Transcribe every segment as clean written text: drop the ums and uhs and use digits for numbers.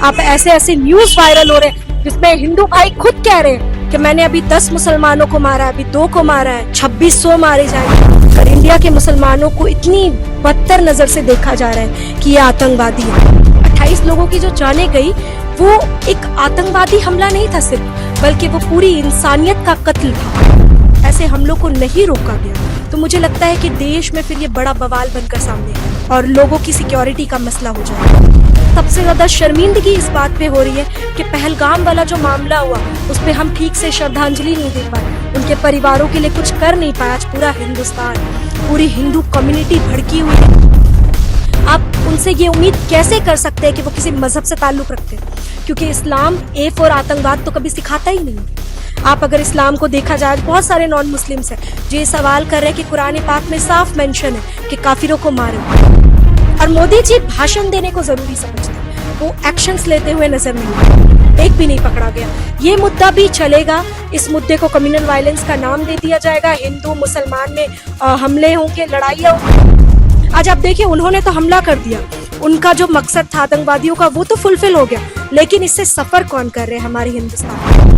आप ऐसे ऐसे न्यूज वायरल हो रहे हैं जिसमें हिंदू भाई खुद कह रहे हैं कि मैंने अभी 10 मुसलमानों को मारा है, अभी 2 को मारा है, 2600 मारे जाएंगे। पर इंडिया के मुसलमानों को इतनी बदतर नजर से देखा जा रहा है कि ये आतंकवादी है। 28 लोगों की जो जाने गई वो एक आतंकवादी हमला नहीं था सिर्फ, बल्कि वो पूरी इंसानियत का कत्ल था। ऐसे हमलों को नहीं रोका गया तो मुझे लगता है कि देश में फिर ये बड़ा बवाल बनकर सामने है और लोगों की सिक्योरिटी का मसला हो जाएगा। सबसे ज्यादा शर्मिंदगी इस बात पे हो रही है कि पहलगाम वाला जो मामला हुआ उस पे हम ठीक से श्रद्धांजलि नहीं दे पाए, उनके परिवारों के लिए कुछ कर नहीं पाया। आज पूरा हिंदुस्तान, पूरी हिंदू कम्युनिटी भड़की हुई है। आप उनसे ये उम्मीद कैसे कर सकते हैं कि वो किसी मजहब से ताल्लुक रखते हैं, क्योंकि इस्लाम एफ और आतंकवाद तो कभी सिखाता ही नहीं। आप अगर इस्लाम को देखा जाए, बहुत सारे नॉन मुस्लिम्स हैं जो ये सवाल कर रहे हैं कि कुरान पाक में साफ मेंशन है कि काफिरों को मारे, और मोदी जी भाषण देने को जरूरी समझते हैं, वो एक्शंस लेते हुए नजर नहीं आते। एक भी नहीं पकड़ा गया। ये मुद्दा भी चलेगा, इस मुद्दे को कम्युनल वायलेंस का नाम दे दिया जाएगा, हिंदू मुसलमान में हमले होंगे, लड़ाइयाँ। आज आप देखिए, उन्होंने तो हमला कर दिया, उनका जो मकसद था आतंकवादियों का वो तो फुलफिल हो गया, लेकिन इससे सफर कौन कर रहे हैं हमारे हिंदुस्तान।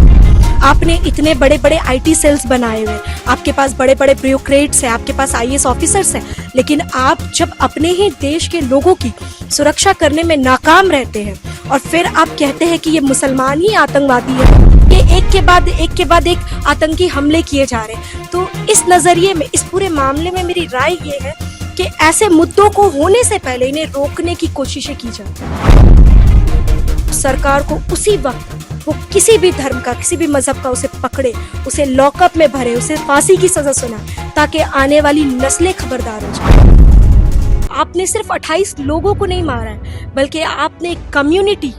आपने इतने बड़े बड़े आईटी सेल्स बनाए हुए, आपके पास बड़े बड़े ब्यूरोक्रेट्स हैं, आपके पास आईएएस ऑफिसर्स हैं, लेकिन आप जब अपने ही देश के लोगों की सुरक्षा करने में नाकाम रहते हैं और फिर आप कहते हैं कि ये मुसलमान ही आतंकवादी है, ये एक के बाद एक आतंकी हमले किए जा रहे हैं। तो इस नजरिए में, इस पूरे मामले में मेरी राय ये है कि ऐसे मुद्दों को होने से पहले इन्हें रोकने की कोशिशें की जाए। सरकार को उसी वक्त वो किसी भी धर्म का, किसी भी मजहब का उसे पकड़े, उसे लॉकअप में भरे, उसे फांसी की सजा सुनाए, ताकि आने वाली नस्लें खबरदार हो जाए। आपने सिर्फ 28 लोगों को नहीं मारा है, बल्कि आपने एक कम्युनिटी,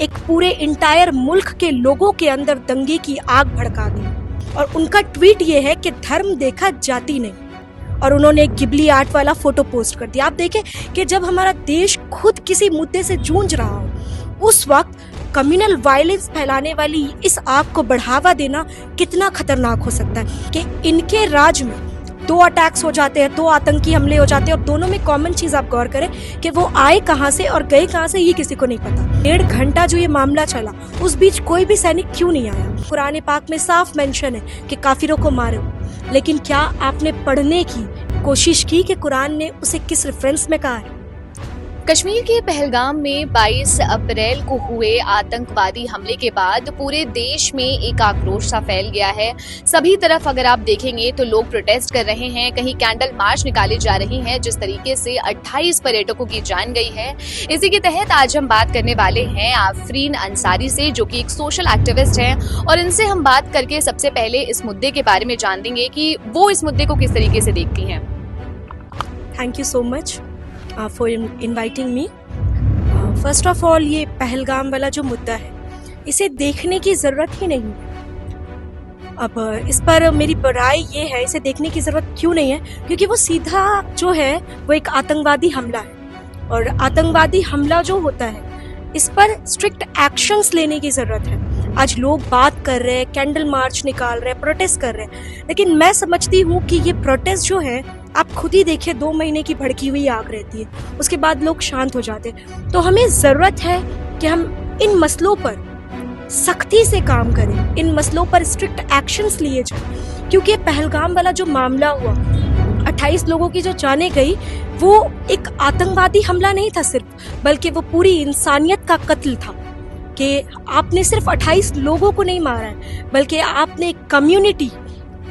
एक पूरे इंटायर मुल्क के लोगों के अंदर दंगे की आग भड़का दी। और उनका ट्वीट ये है कि धर्म देखा जाति नहीं, और उन्होंने एक गिबली आर्ट वाला फोटो पोस्ट कर दिया। आप देखें कि जब हमारा देश खुद किसी मुद्दे से जूझ रहा हो, उस वक्त कम्युनल वायलेंस फैलाने वाली इस आग को बढ़ावा देना कितना खतरनाक हो सकता है कि इनके राज में 2 अटैक्स हो जाते हैं, 2 आतंकी हमले हो जाते हैं, और दोनों में कॉमन चीज आप गौर करें कि वो आए कहां से और गए कहां से, ये किसी को नहीं पता। 1.5 घंटा जो ये मामला चला, उस बीच कोई भी सैनिक क्यों नहीं आया? कुरान पाक में साफ मेंशन है कि काफिरों को मारो, लेकिन क्या आपने पढ़ने की कोशिश की कि कुरान ने उसे किस रेफरेंस में कहा है? कश्मीर के पहलगाम में 22 अप्रैल को हुए आतंकवादी हमले के बाद पूरे देश में एक आक्रोश सा फैल गया है। सभी तरफ अगर आप देखेंगे तो लोग प्रोटेस्ट कर रहे हैं, कहीं कैंडल मार्च निकाले जा रही हैं। जिस तरीके से 28 पर्यटकों की जान गई है, इसी के तहत आज हम बात करने वाले हैं आफरीन अंसारी से, जो कि एक सोशल एक्टिविस्ट हैं, और इनसे हम बात करके सबसे पहले इस मुद्दे के बारे में जान देंगे कि वो इस मुद्दे को किस तरीके से देखती हैं। Thank you so much for inviting me. First of all, ये पहलगाम वाला जो मुद्दा है, इसे देखने की ज़रूरत ही नहीं है। अब इस पर मेरी राय ये है, इसे देखने की ज़रूरत क्यों नहीं है, क्योंकि वो सीधा जो है वो एक आतंकवादी हमला है, और आतंकवादी हमला जो होता है इस पर स्ट्रिक्ट एक्शंस लेने की ज़रूरत है। आज लोग बात कर रहे हैं, कैंडल मार्च निकाल रहे हैं, प्रोटेस्ट कर रहे हैं, लेकिन मैं समझती हूँ कि ये प्रोटेस्ट जो है, आप खुद ही देखिए, 2 महीने की भड़की हुई आग रहती है, उसके बाद लोग शांत हो जाते हैं। तो हमें ज़रूरत है कि हम इन मसलों पर सख्ती से काम करें, इन मसलों पर स्ट्रिक्ट एक्शंस लिए जाएं, क्योंकि पहलगाम वाला जो मामला हुआ, 28 लोगों की जो जाने गई, वो एक आतंकवादी हमला नहीं था सिर्फ, बल्कि वो पूरी इंसानियत का कत्ल था। कि आपने सिर्फ 28 लोगों को नहीं मारा है, बल्कि आपने एक कम्युनिटी,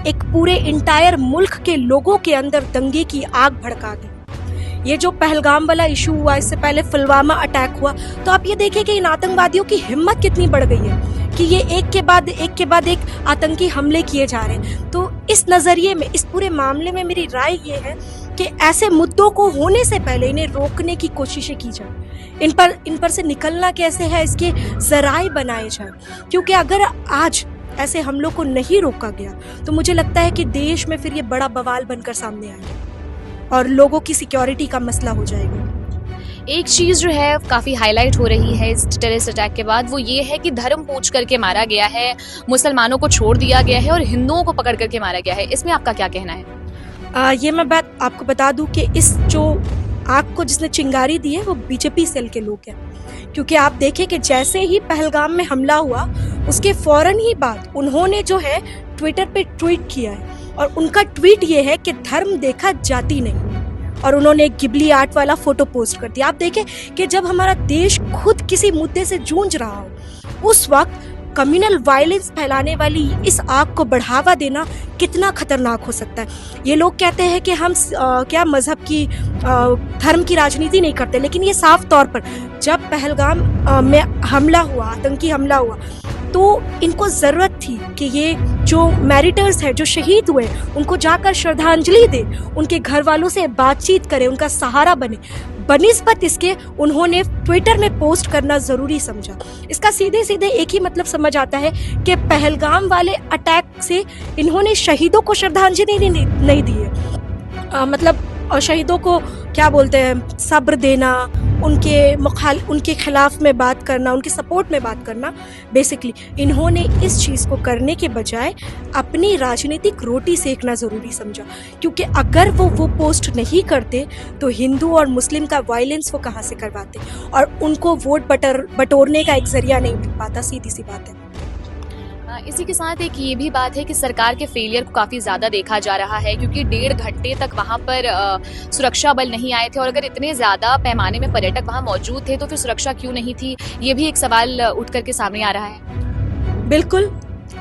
एक पूरे इंटायर मुल्क के लोगों के अंदर दंगे की आग भड़का दी। ये जो पहलगाम वाला इशू हुआ, इससे पहले पुलवामा अटैक हुआ, तो आप ये देखिए कि इन आतंकवादियों की हिम्मत कितनी बढ़ गई है कि ये एक के बाद एक आतंकी हमले किए जा रहे हैं। तो इस नजरिए में, इस पूरे मामले में मेरी राय ये है कि ऐसे मुद्दों को होने से पहले इन्हें रोकने की कोशिशें की जाए, इन पर से निकलना कैसे है इसके जराए बनाए जाए, क्योंकि अगर आज ऐसे हमलों को नहीं रोका गया तो मुझे लगता है कि देश में फिर ये बड़ा बवाल बनकर सामने आएगा और लोगों की सिक्योरिटी का मसला हो जाएगा। एक चीज जो है काफी हाईलाइट हो रही है इस टेररिस्ट अटैक के बाद, वो ये है कि धर्म पूछ करके मारा गया है, मुसलमानों को छोड़ दिया गया है और हिंदुओं को पकड़ करके मारा गया है। इसमें आपका क्या कहना है? ये मैं बात आपको बता दूं कि इस जो आग को जिसने चिंगारी दी है वो बीजेपी सेल के लोग हैं। क्योंकि आप देखें कि जैसे ही पहलगाम में हमला हुआ उसके फौरन ही बाद उन्होंने जो है ट्विटर पे ट्वीट किया है, और उनका ट्वीट ये है कि धर्म देखा जाति नहीं, और उन्होंने एक गिबली आर्ट वाला फोटो पोस्ट कर दिया। आप देखें कि जब हमारा देश खुद किसी मुद्दे से जूझ रहा हो उस वक्त कम्युनल वायलेंस फैलाने वाली इस आग को बढ़ावा देना कितना खतरनाक हो सकता है। ये लोग कहते हैं कि हम क्या मजहब की धर्म की राजनीति नहीं करते, लेकिन ये साफ तौर पर जब पहलगाम में हमला हुआ, आतंकी हमला हुआ, तो इनको ज़रूरत थी कि ये जो मैरिटर्स हैं, जो शहीद हुए, उनको जाकर श्रद्धांजलि दे, उनके घर वालों से बातचीत करे, उनका सहारा बने। बनिस्बत इसके उन्होंने ट्विटर में पोस्ट करना ज़रूरी समझा। इसका सीधे सीधे एक ही मतलब समझ आता है कि पहलगाम वाले अटैक से इन्होंने शहीदों को श्रद्धांजलि नहीं दी है। मतलब शहीदों को क्या बोलते हैं, सब्र देना, उनके खिलाफ में बात करना, उनके सपोर्ट में बात करना। बेसिकली इन्होंने इस चीज़ को करने के बजाय अपनी राजनीतिक रोटी सेकना ज़रूरी समझा, क्योंकि अगर वो पोस्ट नहीं करते तो हिंदू और मुस्लिम का वायलेंस वो कहाँ से करवाते, और उनको वोट बटोरने का एक जरिया नहीं मिल पाता। सीधी सी बात है। इसी के साथ एक ये भी बात है कि सरकार के फेलियर को काफ़ी ज़्यादा देखा जा रहा है, क्योंकि 1.5 घंटे तक वहाँ पर सुरक्षा बल नहीं आए थे, और अगर इतने ज़्यादा पैमाने में पर्यटक वहाँ मौजूद थे तो फिर सुरक्षा क्यों नहीं थी, ये भी एक सवाल उठ करके सामने आ रहा है। बिल्कुल,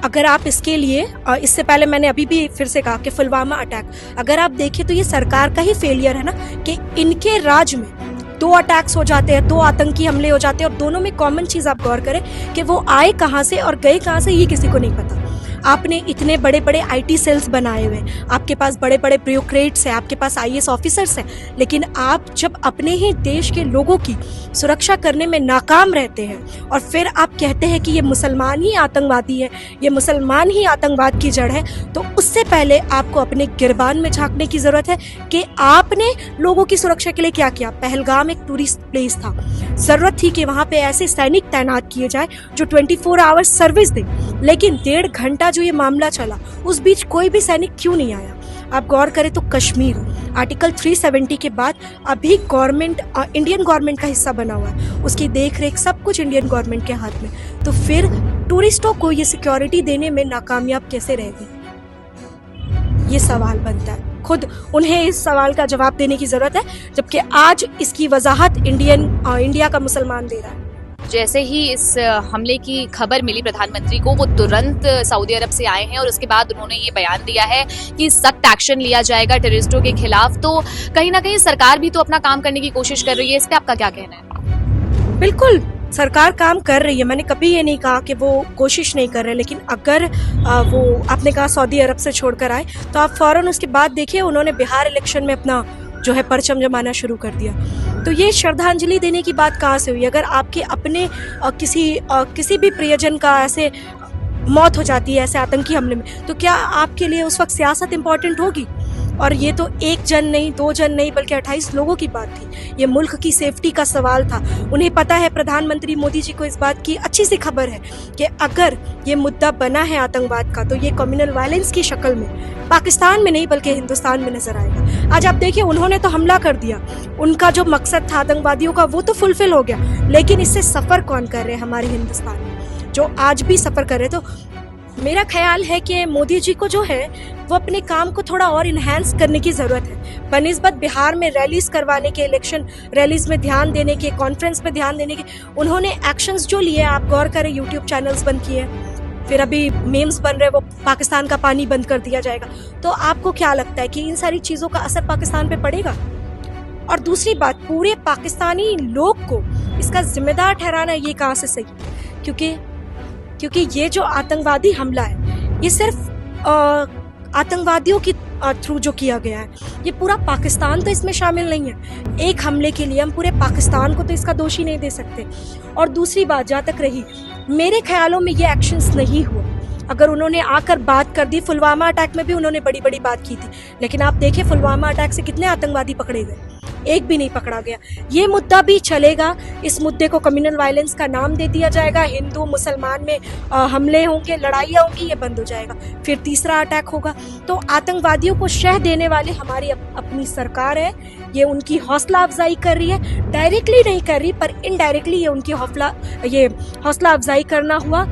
अगर आप इसके लिए इससे पहले मैंने अभी भी फिर से कहा कि पुलवामा अटैक अगर आप देखें तो ये सरकार का ही फेलियर है ना, कि इनके राज में 2 अटैक्स हो जाते हैं, 2 आतंकी हमले हो जाते हैं, और दोनों में कॉमन चीज़ आप गौर करें कि वो आए कहाँ से और गए कहाँ से ये किसी को नहीं पता। आपने इतने बड़े बड़े आईटी सेल्स बनाए हुए, आपके पास बड़े बड़े ब्यूरोक्रेट्स हैं, आपके पास आईएएस ऑफिसर्स हैं, लेकिन आप जब अपने ही देश के लोगों की सुरक्षा करने में नाकाम रहते हैं और फिर आप कहते हैं कि ये मुसलमान ही आतंकवादी है, ये मुसलमान ही आतंकवाद की जड़ है, तो उससे पहले आपको अपने गिरबान में झांकने की ज़रूरत है कि आपने लोगों की सुरक्षा के लिए क्या किया। पहलगाम एक टूरिस्ट प्लेस था, ज़रूरत थी कि वहाँ पे ऐसे सैनिक तैनात किए जाए जो 24 आवर्स सर्विस दें, लेकिन 1.5 घंटा जो ये मामला चला उस बीच कोई भी सैनिक क्यों नहीं आया। आप गौर करें तो कश्मीर आर्टिकल 370 के बाद अभी गवर्नमेंट इंडियन गवर्नमेंट का हिस्सा बना हुआ है, उसकी देख रेख सब कुछ इंडियन गवर्नमेंट के हाथ में, तो फिर टूरिस्टों को ये सिक्योरिटी देने में नाकामयाब कैसे रहेगी, ये सवाल बनता है। खुद उन्हें इस सवाल का जवाब देने की ज़रूरत है, जबकि आज इसकी वजाहत इंडिया का मुसलमान दे रहा है। जैसे ही इस हमले की खबर मिली प्रधानमंत्री को, वो तुरंत सऊदी अरब से आए हैं और उसके बाद उन्होंने ये बयान दिया है कि सख्त एक्शन लिया जाएगा टेररिस्टों के खिलाफ। तो कहीं ना कहीं सरकार भी तो अपना काम करने की कोशिश कर रही है, इस पे आपका क्या कहना है? बिल्कुल, सरकार काम कर रही है, मैंने कभी ये नहीं कहा कि वो कोशिश नहीं कर रहे, लेकिन अगर वो आपने कहा सऊदी अरब से छोड़कर आए तो आप फ़ौरन उसके बाद देखिए उन्होंने बिहार इलेक्शन में अपना जो है परचम जमाना शुरू कर दिया। तो ये श्रद्धांजलि देने की बात कहाँ से हुई? अगर आपके अपने किसी भी प्रियजन का ऐसे मौत हो जाती है ऐसे आतंकी हमले में, तो क्या आपके लिए उस वक्त सियासत इम्पॉर्टेंट होगी? और ये तो 1 जन नहीं, 2 जन नहीं, बल्कि 28 लोगों की बात थी। ये मुल्क की सेफ्टी का सवाल था। उन्हें पता है, प्रधानमंत्री मोदी जी को इस बात की अच्छी सी खबर है कि अगर ये मुद्दा बना है आतंकवाद का, तो ये कम्युनल वायलेंस की शक्ल में पाकिस्तान में नहीं बल्कि हिंदुस्तान में नजर आएगा। आज आप देखिए, उन्होंने तो हमला कर दिया, उनका जो मकसद था आतंकवादियों का वो तो फुलफिल हो गया, लेकिन इससे सफ़र कौन कर रहे हैं? हमारे हिंदुस्तान में जो आज भी सफ़र कर रहे। तो मेरा ख्याल है कि मोदी जी को जो है वो अपने काम को थोड़ा और इन्हेंस करने की ज़रूरत है। बनिस्बत बिहार में रैलीज करवाने के, इलेक्शन रैलीज में ध्यान देने के, कॉन्फ्रेंस में ध्यान देने के, उन्होंने एक्शंस जो लिए, आप गौर करें, यूट्यूब चैनल्स बंद किए, फिर अभी मीम्स बन रहे, वो पाकिस्तान का पानी बंद कर दिया जाएगा। तो आपको क्या लगता है कि इन सारी चीज़ों का असर पाकिस्तान पे पड़ेगा? और दूसरी बात, पूरे पाकिस्तानी लोग को इसका जिम्मेदार ठहराना ये कहाँ से सही? क्योंकि ये जो आतंकवादी हमला है ये सिर्फ आतंकवादियों की थ्रू जो किया गया है, ये पूरा पाकिस्तान तो इसमें शामिल नहीं है। एक हमले के लिए हम पूरे पाकिस्तान को तो इसका दोषी नहीं दे सकते। और दूसरी बात, जहाँ तक रही, मेरे ख्यालों में ये एक्शंस नहीं हुआ, अगर उन्होंने आकर बात कर दी, पुलवामा अटैक में भी उन्होंने बड़ी बड़ी बात की थी, लेकिन आप देखें पुलवामा अटैक से कितने आतंकवादी पकड़े गए, एक भी नहीं पकड़ा गया। ये मुद्दा भी चलेगा, इस मुद्दे को कम्युनल वायलेंस का नाम दे दिया जाएगा, हिंदू मुसलमान में हमले होंगे, लड़ाइयाँ होंगी, ये बंद हो जाएगा, फिर तीसरा अटैक होगा। तो आतंकवादियों को शह देने वाले हमारी अपनी सरकार है, ये उनकी हौसला अफजाई कर रही है, डायरेक्टली नहीं कर रही पर इनडायरेक्टली ये उनकी हौसला अफजाई करना हुआ,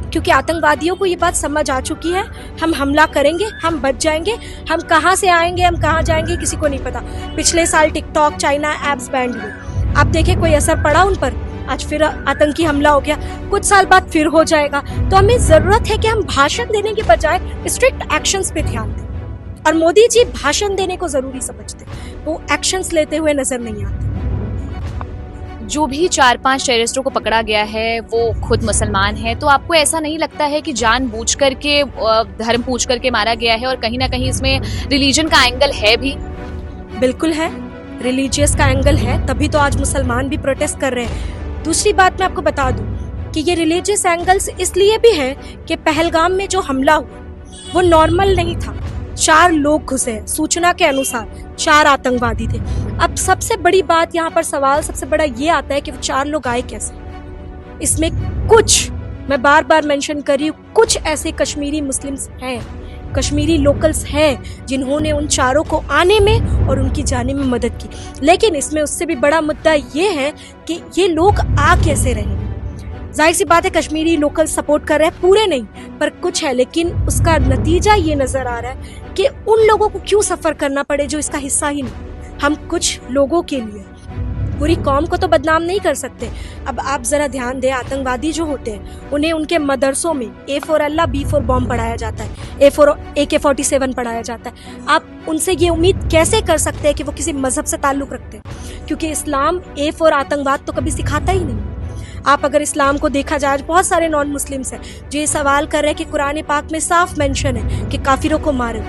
क्योंकि आतंकवादियों को ये बात समझ आ चुकी है, हम हमला करेंगे, हम बच जाएंगे, हम कहाँ से आएंगे, हम कहाँ जाएंगे, किसी को नहीं पता। पिछले साल टिकटॉक, चाइना ऐप्स बैंड हुए, आप देखें कोई असर पड़ा उन पर? आज फिर आतंकी हमला हो गया, कुछ साल बाद फिर हो जाएगा। तो हमें जरूरत है कि हम भाषण देने के बजाय स्ट्रिक्ट एक्शंस पे ध्यान दें, और मोदी जी भाषण देने को जरूरी समझते, वो एक्शंस लेते हुए नजर नहीं आते। जो भी 4-5 टेररिस्टों को पकड़ा गया है वो खुद मुसलमान है, तो आपको ऐसा नहीं लगता है कि जानबूझ करके धर्म पूछ करके मारा गया है और कहीं ना कहीं इसमें रिलीजन का एंगल है भी? बिल्कुल है, रिलीजियस का एंगल है, तभी तो आज मुसलमान भी प्रोटेस्ट कर रहे हैं। दूसरी बात मैं आपको बता दूं कि ये रिलीजियस एंगल्स इसलिए भी है कि पहलगाम में जो हमला हुआ वो नॉर्मल नहीं था, 4 लोग घुसे, सूचना के अनुसार 4 आतंकवादी थे। अब सबसे बड़ी बात यहाँ पर सवाल सबसे बड़ा ये आता है कि वो 4 लोग आए कैसे। इसमें कुछ, मैं बार बार मेंशन कर रही हूँ, कुछ ऐसे कश्मीरी मुस्लिम्स हैं, कश्मीरी लोकल्स हैं जिन्होंने उन 4 को आने में और उनकी जाने में मदद की। लेकिन इसमें उससे भी बड़ा मुद्दा ये है कि ये लोग आ कैसे रहे। जाहिर सी बात है कश्मीरी लोकल सपोर्ट कर रहे हैं, पूरे नहीं पर कुछ है, लेकिन उसका नतीजा ये नजर आ रहा है कि उन लोगों को क्यों सफर करना पड़े जो इसका हिस्सा ही नहीं। हम कुछ लोगों के लिए पूरी कौम को तो बदनाम नहीं कर सकते। अब आप जरा ध्यान दें, आतंकवादी जो होते हैं उन्हें उनके मदरसों में A for Allah B for bomb पढ़ाया जाता है, AK-47 पढ़ाया जाता है। आप उनसे ये उम्मीद कैसे कर सकते हैं कि वो किसी मजहब से ताल्लुक रखते हैं, क्योंकि इस्लाम A for आतंकवाद तो कभी सिखाता ही नहीं। आप अगर इस्लाम को देखा जाए, बहुत सारे नॉन मुस्लिम्स हैं जो ये सवाल कर रहे हैं कि कुरान पाक में साफ मेंशन है कि काफिरों को मारो,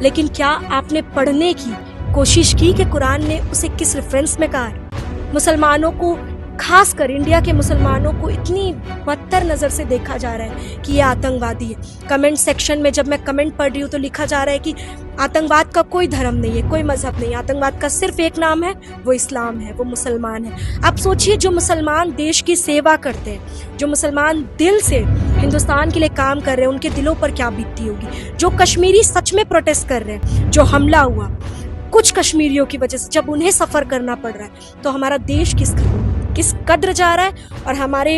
लेकिन क्या आपने पढ़ने की कोशिश की कि कुरान ने उसे किस रेफरेंस में कहा है? मुसलमानों को, खासकर इंडिया के मुसलमानों को इतनी बदतर नज़र से देखा जा रहा है कि ये आतंकवादी है। कमेंट सेक्शन में जब मैं कमेंट पढ़ रही हूँ तो लिखा जा रहा है कि आतंकवाद का कोई धर्म नहीं है, कोई मजहब नहीं, आतंकवाद का सिर्फ एक नाम है, वो इस्लाम है, वो मुसलमान है। आप सोचिए, जो मुसलमान देश की सेवा करते हैं, जो मुसलमान दिल से हिंदुस्तान के लिए काम कर रहे हैं, उनके दिलों पर क्या बीतती होगी। जो कश्मीरी सच में प्रोटेस्ट कर रहे हैं, जो हमला हुआ कुछ कश्मीरियों की वजह से, जब उन्हें सफर करना पड़ रहा है, तो हमारा देश किस कद्र जा रहा है, और हमारे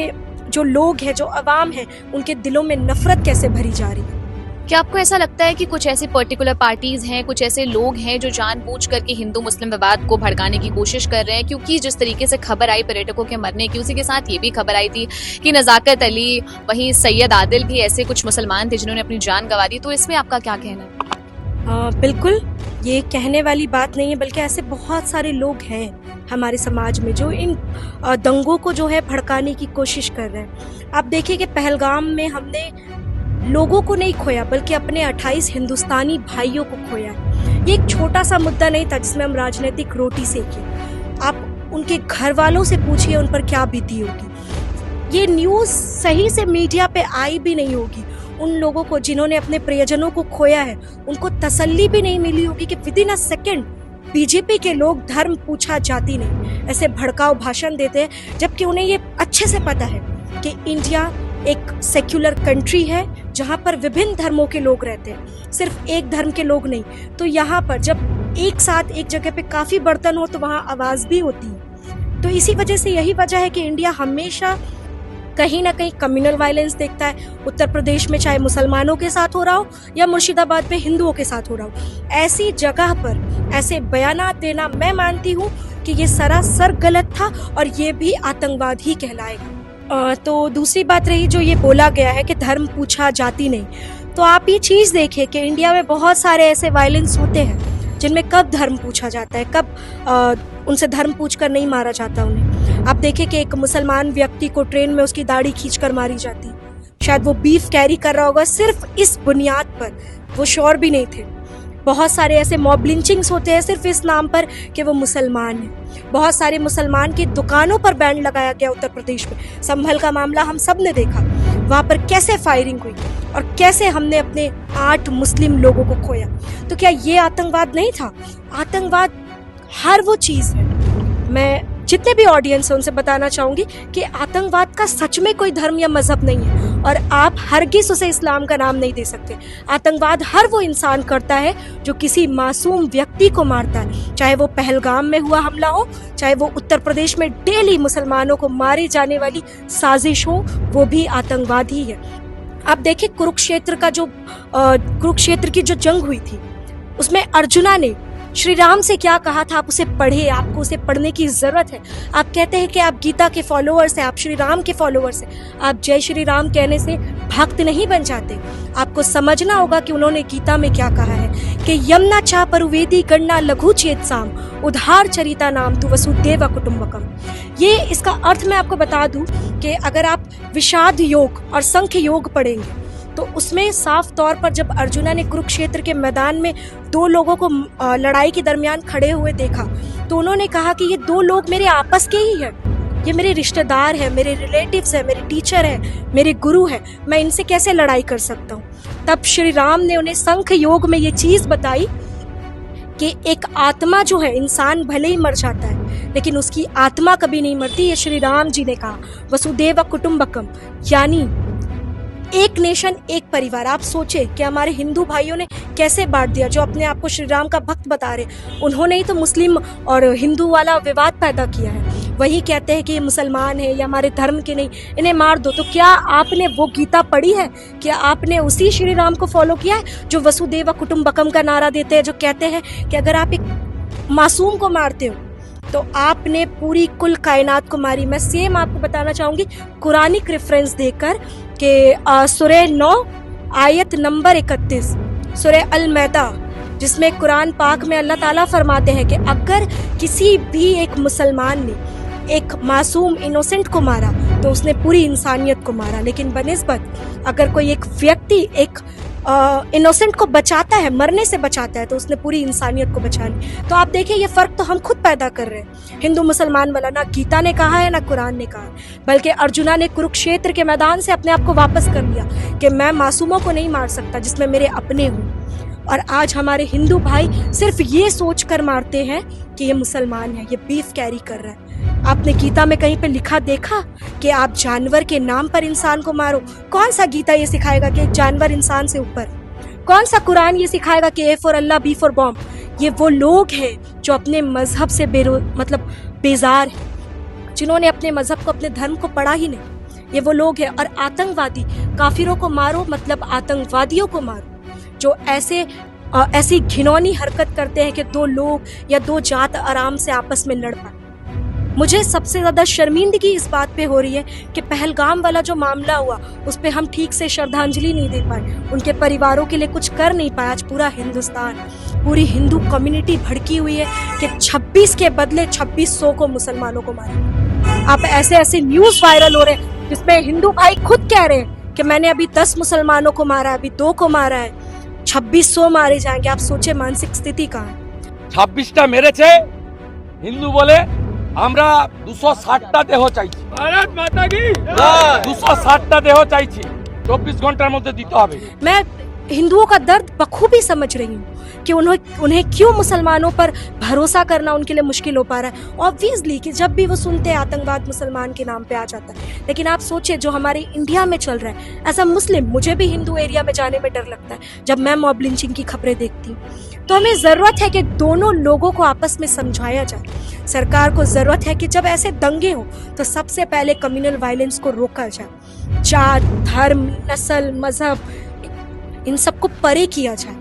जो लोग हैं, जो अवाम है, उनके दिलों में नफरत कैसे भरी जा रही है। क्या आपको ऐसा लगता है कि कुछ ऐसी पर्टिकुलर पार्टीज हैं, कुछ ऐसे लोग हैं जो जानबूझ करके हिंदू मुस्लिम विवाद को भड़काने की कोशिश कर रहे हैं? क्योंकि जिस तरीके से खबर आई पर्यटकों के मरने की, उसी के साथ ये भी खबर आई थी कि नजाकत अली, वहीं सैयद आदिल भी ऐसे कुछ मुसलमान थे जिन्होंने अपनी जान गंवा दी। तो इसमें आपका क्या कहना है? बिल्कुल, ये कहने वाली बात नहीं है, बल्कि ऐसे बहुत सारे लोग हैं हमारे समाज में जो इन दंगों को जो है भड़काने की कोशिश कर रहे हैं। आप देखिए कि पहलगाम में हमने लोगों को नहीं खोया, बल्कि अपने 28 हिंदुस्तानी भाइयों को खोया। ये एक छोटा सा मुद्दा नहीं था जिसमें हम राजनीतिक रोटी सेकें। आप उनके घर वालों से पूछिए उन पर क्या बीती होगी। ये न्यूज़ सही से मीडिया पे आई भी नहीं होगी। उन लोगों को जिन्होंने अपने प्रियजनों को खोया है, उनको तसल्ली भी नहीं मिली होगी कि with in a second BJP के लोग धर्म पूछा जाति नहीं ऐसे भड़काऊ भाषण देते हैं, जबकि उन्हें ये अच्छे से पता है कि इंडिया एक सेक्युलर कंट्री है जहाँ पर विभिन्न धर्मों के लोग रहते हैं, सिर्फ एक धर्म के लोग नहीं। तो यहाँ पर जब एक साथ एक जगह पे काफ़ी बर्तन हो तो वहाँ आवाज़ भी होती है। तो इसी वजह से, यही वजह है कि इंडिया हमेशा कहीं ना कहीं कम्युनल वायलेंस देखता है। उत्तर प्रदेश में चाहे मुसलमानों के साथ हो रहा हो या मुर्शिदाबाद में हिंदुओं के साथ हो रहा हो, ऐसी जगह पर ऐसे बयानात देना, मैं मानती हूँ कि ये सरासर गलत था और ये भी आतंकवाद ही कहलाएगा। तो दूसरी बात रही जो ये बोला गया है कि धर्म पूछा जाति नहीं, तो आप ये चीज़ देखिए कि इंडिया में बहुत सारे ऐसे वायलेंस होते हैं जिनमें कब धर्म पूछा जाता है, कब उनसे धर्म पूछकर नहीं मारा जाता उन्हें। आप देखिए कि एक मुसलमान व्यक्ति को ट्रेन में उसकी दाढ़ी खींचकर मारी जाती, शायद वो बीफ कैरी कर रहा होगा, सिर्फ इस बुनियाद पर, वो श्योर भी नहीं थे। बहुत सारे ऐसे मॉब लिंचिंग्स होते हैं सिर्फ इस नाम पर कि वो मुसलमान हैं। बहुत सारे मुसलमान की दुकानों पर बैन लगाया गया उत्तर प्रदेश में, संभल का मामला हम सब ने देखा। वहाँ पर कैसे फायरिंग हुई और कैसे हमने अपने 8 मुस्लिम लोगों को खोया। तो क्या ये आतंकवाद नहीं था? आतंकवाद हर वो चीज़ है। मैं जितने भी ऑडियंस है उनसे बताना चाहूँगी कि आतंकवाद का सच में कोई धर्म या मजहब नहीं है और आप हरगिज़ उसे इस्लाम का नाम नहीं दे सकते। आतंकवाद हर वो इंसान करता है जो किसी मासूम व्यक्ति को मारता है, चाहे वो पहलगाम में हुआ हमला हो, चाहे वो उत्तर प्रदेश में डेली मुसलमानों को मारे जाने वाली साजिश हो, वो भी आतंकवाद ही है। आप देखिए कुरुक्षेत्र की जो जंग हुई थी उसमें अर्जुना ने श्री राम से क्या कहा था, आप उसे पढ़े, आपको उसे पढ़ने की जरूरत है। आप कहते हैं कि आप गीता के फॉलोअर्स हैं, आप श्री राम के फॉलोअर्स हैं, आप जय श्री राम कहने से भक्त नहीं बन जाते। आपको समझना होगा कि उन्होंने गीता में क्या कहा है कि यमना चा परुवेदी गणना लघु चेत साम उधार चरिता नाम तु वसुदेव कुटुंबकम। ये इसका अर्थ मैं आपको बता दूं कि अगर आप विषाद योग और संख्य योग पढ़ेंगे तो उसमें साफ तौर पर जब अर्जुना ने कुरुक्षेत्र के मैदान में 2 लोगों को लड़ाई के दरमियान खड़े हुए देखा तो उन्होंने कहा कि ये 2 लोग मेरे आपस के ही हैं, ये मेरे रिश्तेदार हैं, मेरे रिलेटिव्स हैं, मेरे टीचर हैं, मेरे गुरु हैं, मैं इनसे कैसे लड़ाई कर सकता हूँ। तब श्री राम ने उन्हें संख्य योग में ये चीज़ बताई कि एक आत्मा जो है, इंसान भले ही मर जाता है लेकिन उसकी आत्मा कभी नहीं मरती। ये श्री राम जी ने कहा वसुदेव कुटुंबकम, यानी एक नेशन एक परिवार। आप सोचे कि हमारे हिंदू भाइयों ने कैसे बांट दिया, जो अपने आप को श्री राम का भक्त बता रहे, उन्होंने ही तो मुस्लिम और हिंदू वाला विवाद पैदा किया है। वही कहते हैं कि ये मुसलमान है या हमारे धर्म के नहीं, इन्हें मार दो। तो क्या आपने वो गीता पढ़ी है? क्या आपने उसी श्री राम को फॉलो किया है जो वसुदेव कुटुंबकम का नारा देते हैं, जो कहते हैं कि अगर आप एक मासूम को मारते हो तो आपने पूरी कुल कायनात को मारी। मैं सेम आपको बताना चाहूँगी कुरानिक रेफरेंस देकर कि सूरह 9 आयत नंबर 31 सूरह अल मैदा, जिसमें कुरान पाक में अल्लाह ताला फरमाते हैं कि अगर किसी भी एक मुसलमान ने एक मासूम इनोसेंट को मारा तो उसने पूरी इंसानियत को मारा, लेकिन बनिस्बत अगर कोई एक व्यक्ति एक इनोसेंट को बचाता है, मरने से बचाता है, तो उसने पूरी इंसानियत को बचा ली। तो आप देखिए ये फ़र्क तो हम खुद पैदा कर रहे हैं, हिंदू मुसलमान वाला। ना गीता ने कहा है ना कुरान ने कहा है, बल्कि अर्जुना ने कुरुक्षेत्र के मैदान से अपने आप को वापस कर लिया कि मैं मासूमों को नहीं मार सकता जिसमें मेरे अपने हूँ। और आज हमारे हिंदू भाई सिर्फ ये सोच कर मारते हैं कि ये मुसलमान है, ये बीफ कैरी कर रहा है। आपने गीता में कहीं पे लिखा देखा कि आप जानवर के नाम पर इंसान को मारो? कौन सा गीता ये सिखाएगा कि एक जानवर इंसान से ऊपर? कौन सा कुरान ये सिखाएगा कि ए फॉर अल्लाह बी फॉर बॉम्ब? ये वो लोग हैं जो अपने मजहब से बेजार हैं, जिन्होंने अपने मजहब को, अपने धर्म को पढ़ा ही नहीं। ये वो लोग हैं। और आतंकवादी, काफिरों को मारो मतलब आतंकवादियों को मारो, जो ऐसी घिनौनी हरकत करते हैं कि 2 लोग या 2 जात आराम से आपस में लड़ पाए। मुझे सबसे ज़्यादा शर्मिंदगी इस बात पे हो रही है कि पहलगाम वाला जो मामला हुआ उस पे हम ठीक से श्रद्धांजलि नहीं दे पाए, उनके परिवारों के लिए कुछ कर नहीं पाया। आज पूरा हिंदुस्तान, पूरी हिंदू कम्युनिटी भड़की हुई है कि 26 के बदले 2600 को मुसलमानों को मारा। आप ऐसे न्यूज़ वायरल हो रहे हैं जिसमें हिंदू भाई खुद कह रहे हैं कि मैंने अभी 10 मुसलमानों को मारा है, अभी 2 को मारा है, 2600 मारे जाएंगे। आप सोचे मानसिक स्थिति कहाँ है। 26টা মেরেছে হিন্দু বলে আমরা 260টা দেহ চাইছি। ভারত মাতা কি জয়। 260টা দেহ চাইছি, 24 ঘন্টার মধ্যে দিতে হবে। मैं हिंदुओं का दर्द बखूबी समझ रही हूँ कि उन्हें क्यों मुसलमानों पर भरोसा करना उनके लिए मुश्किल हो पा रहा है। ऑब्वियसली कि जब भी वो सुनते हैं आतंकवाद मुसलमान के नाम पे आ जाता है, लेकिन आप सोचिए जो हमारे इंडिया में चल रहा है। एज अ मुस्लिम मुझे भी हिंदू एरिया में जाने में डर लगता है जब मैं मॉब लिंचिंग की खबरें देखती हूँ। तो हमें ज़रूरत है कि दोनों लोगों को आपस में समझाया जाए। सरकार को ज़रूरत है कि जब ऐसे दंगे हो तो सबसे पहले कम्युनल वायलेंस को रोका जाए, जात, धर्म, नस्ल, मजहब, इन सबको परे किया जाए।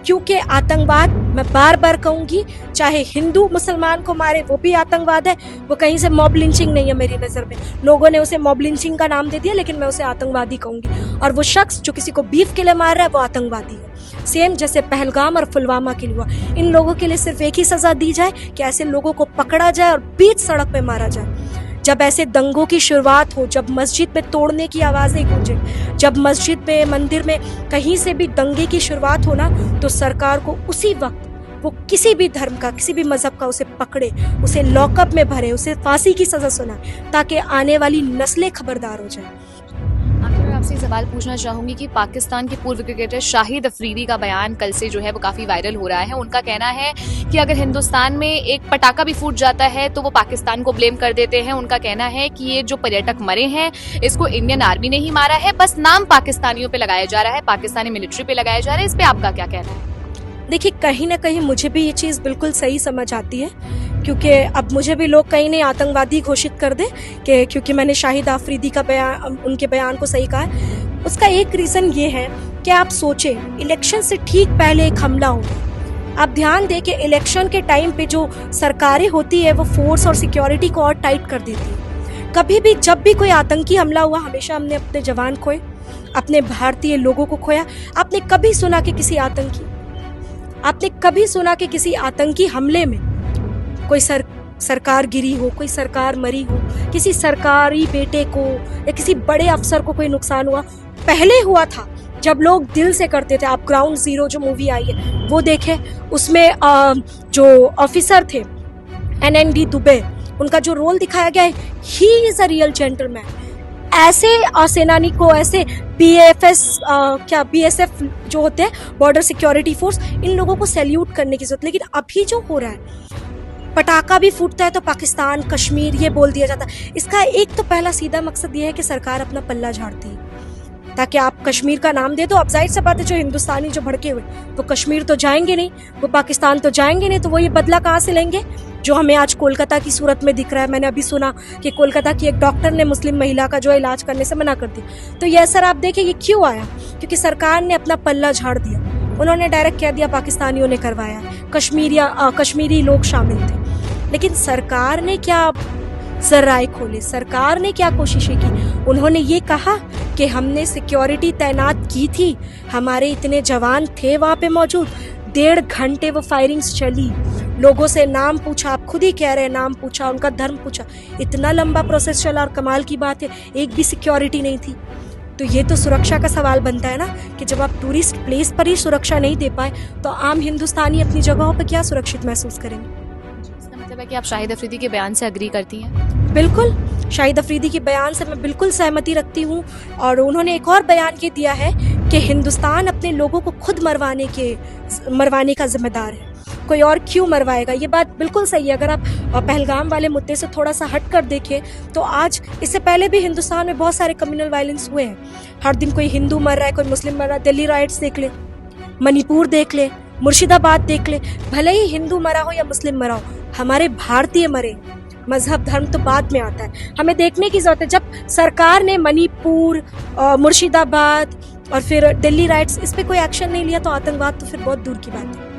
क्योंकि आतंकवाद, मैं बार बार कहूँगी, चाहे हिंदू मुसलमान को मारे वो भी आतंकवाद है। वो कहीं से मॉब लिंचिंग नहीं है मेरी नज़र में। लोगों ने उसे मॉब लिंचिंग का नाम दे दिया, लेकिन मैं उसे आतंकवादी कहूँगी। और वो शख्स जो किसी को बीफ के लिए मार रहा है वो आतंकवादी है। सेम जैसे पहलगाम और पुलवामा के लिए हुआ। इन लोगों के लिए सिर्फ एक ही सज़ा दी जाए कि ऐसे लोगों को पकड़ा जाए और बीच सड़क पे मारा जाए। जब ऐसे दंगों की शुरुआत हो, जब मस्जिद में तोड़ने की आवाज़ें गूंजे, जब मस्जिद में, मंदिर में कहीं से भी दंगे की शुरुआत हो ना, तो सरकार को उसी वक्त वो किसी भी धर्म का, किसी भी मजहब का उसे पकड़े, उसे लॉकअप में भरे, उसे फांसी की सज़ा सुनाए, ताकि आने वाली नस्लें खबरदार हो जाए। आखिर आपसे सवाल पूछना चाहूंगी कि पाकिस्तान के पूर्व क्रिकेटर शाहिद अफरीदी का बयान कल से जो है वो काफी वायरल हो रहा है। उनका कहना है कि अगर हिंदुस्तान में एक पटाखा भी फूट जाता है तो वो पाकिस्तान को ब्लेम कर देते हैं। उनका कहना है कि ये जो पर्यटक मरे हैं इसको इंडियन आर्मी ने ही मारा है, बस नाम पाकिस्तानियों पे लगाया जा रहा है, पाकिस्तानी मिलिट्री पे लगाया जा रहा है। इस पे आपका क्या कहना है? देखिए, कहीं ना कहीं मुझे भी ये चीज़ बिल्कुल सही समझ आती है, क्योंकि अब मुझे भी लोग कहीं नहीं आतंकवादी घोषित कर दे कि क्योंकि मैंने शाहिद अफरीदी का बयान, उनके बयान को सही कहा है। उसका एक रीज़न ये है कि आप सोचें, इलेक्शन से ठीक पहले एक हमला हो। आप ध्यान दें कि इलेक्शन के टाइम पे जो सरकारें होती है वो फोर्स और सिक्योरिटी को और टाइट कर देती है। कभी भी जब भी कोई आतंकी हमला हुआ, हमेशा हमने अपने जवान खोए, अपने भारतीय लोगों को खोया। आपने कभी सुना कि किसी आतंकी हमले में कोई सरकार गिरी हो, कोई सरकार मरी हो, किसी सरकारी बेटे को या किसी बड़े अफसर को कोई नुकसान हुआ? पहले हुआ था जब लोग दिल से करते थे। आप ग्राउंड जीरो जो मूवी आई है वो देखें, उसमें जो ऑफिसर थे NND दुबे, उनका जो रोल दिखाया गया है, he is a real gentleman. ऐसे सेनानी को, ऐसे BSF जो होते हैं, बॉर्डर सिक्योरिटी फोर्स, इन लोगों को सैल्यूट करने की जरूरत। लेकिन अभी जो हो रहा है, पटाखा भी फूटता है तो पाकिस्तान, कश्मीर ये बोल दिया जाता है। इसका एक तो पहला सीधा मकसद ये है कि सरकार अपना पल्ला झाड़ती है ताकि आप कश्मीर का नाम दे दो। अब जाहिर सी बात है, जो हिंदुस्तानी जो भड़के हुए वो कश्मीर तो जाएंगे नहीं, वो पाकिस्तान तो जाएंगे नहीं, तो वो ये बदला कहाँ से लेंगे जो हमें आज कोलकाता की सूरत में दिख रहा है। मैंने अभी सुना कि कोलकाता की एक डॉक्टर ने मुस्लिम महिला का जो इलाज करने से मना कर दिया। तो ये असर आप देखिए, ये क्यों आया? क्योंकि सरकार ने अपना पल्ला झाड़ दिया। उन्होंने डायरेक्ट कह दिया पाकिस्तानियों ने करवाया, कश्मीरी लोग शामिल थे। लेकिन सरकार ने क्या जराए खोले, सरकार ने क्या कोशिशें की? उन्होंने ये कहा कि हमने सिक्योरिटी तैनात की थी, हमारे इतने जवान थे वहाँ पे मौजूद, 1.5 घंटे वो फायरिंग्स चली, लोगों से नाम पूछा, आप खुद ही कह रहे हैं, नाम पूछा, उनका धर्म पूछा, इतना लंबा प्रोसेस चला। और कमाल की बात है, एक भी सिक्योरिटी नहीं थी। तो ये तो सुरक्षा का सवाल बनता है ना, कि जब आप टूरिस्ट प्लेस पर ही सुरक्षा नहीं दे पाए तो आम हिंदुस्तानी अपनी जगहों पर क्या सुरक्षित महसूस करेंगे? इसका मतलब है कि आप शाहिद अफरीदी के बयान से अग्री करती हैं? बिल्कुल, शाहिद अफरीदी के बयान से मैं बिल्कुल सहमति रखती हूँ। और उन्होंने एक और बयान ये दिया है कि हिंदुस्तान अपने लोगों को खुद मरवाने का जिम्मेदार है, कोई और क्यों मरवाएगा। ये बात बिल्कुल सही है। अगर आप पहलगाम वाले मुद्दे से थोड़ा सा हट कर देखें तो आज, इससे पहले भी हिंदुस्तान में बहुत सारे कम्युनल वायलेंस हुए हैं। हर दिन कोई हिंदू मर रहा है, कोई मुस्लिम मर रहा है। दिल्ली राइट्स देख ले, मणिपुर देख ले, मुर्शिदाबाद देख ले। भले ही हिंदू मरा हो या मुस्लिम मरा हो, हमारे भारतीय मरे। मजहब धर्म तो बाद में आता है। हमें देखने की जरूरत है, जब सरकार ने मणिपुर, मुर्शिदाबाद और फिर दिल्ली राइट्स, इस पे कोई एक्शन नहीं लिया तो आतंकवाद तो फिर बहुत दूर की बात है।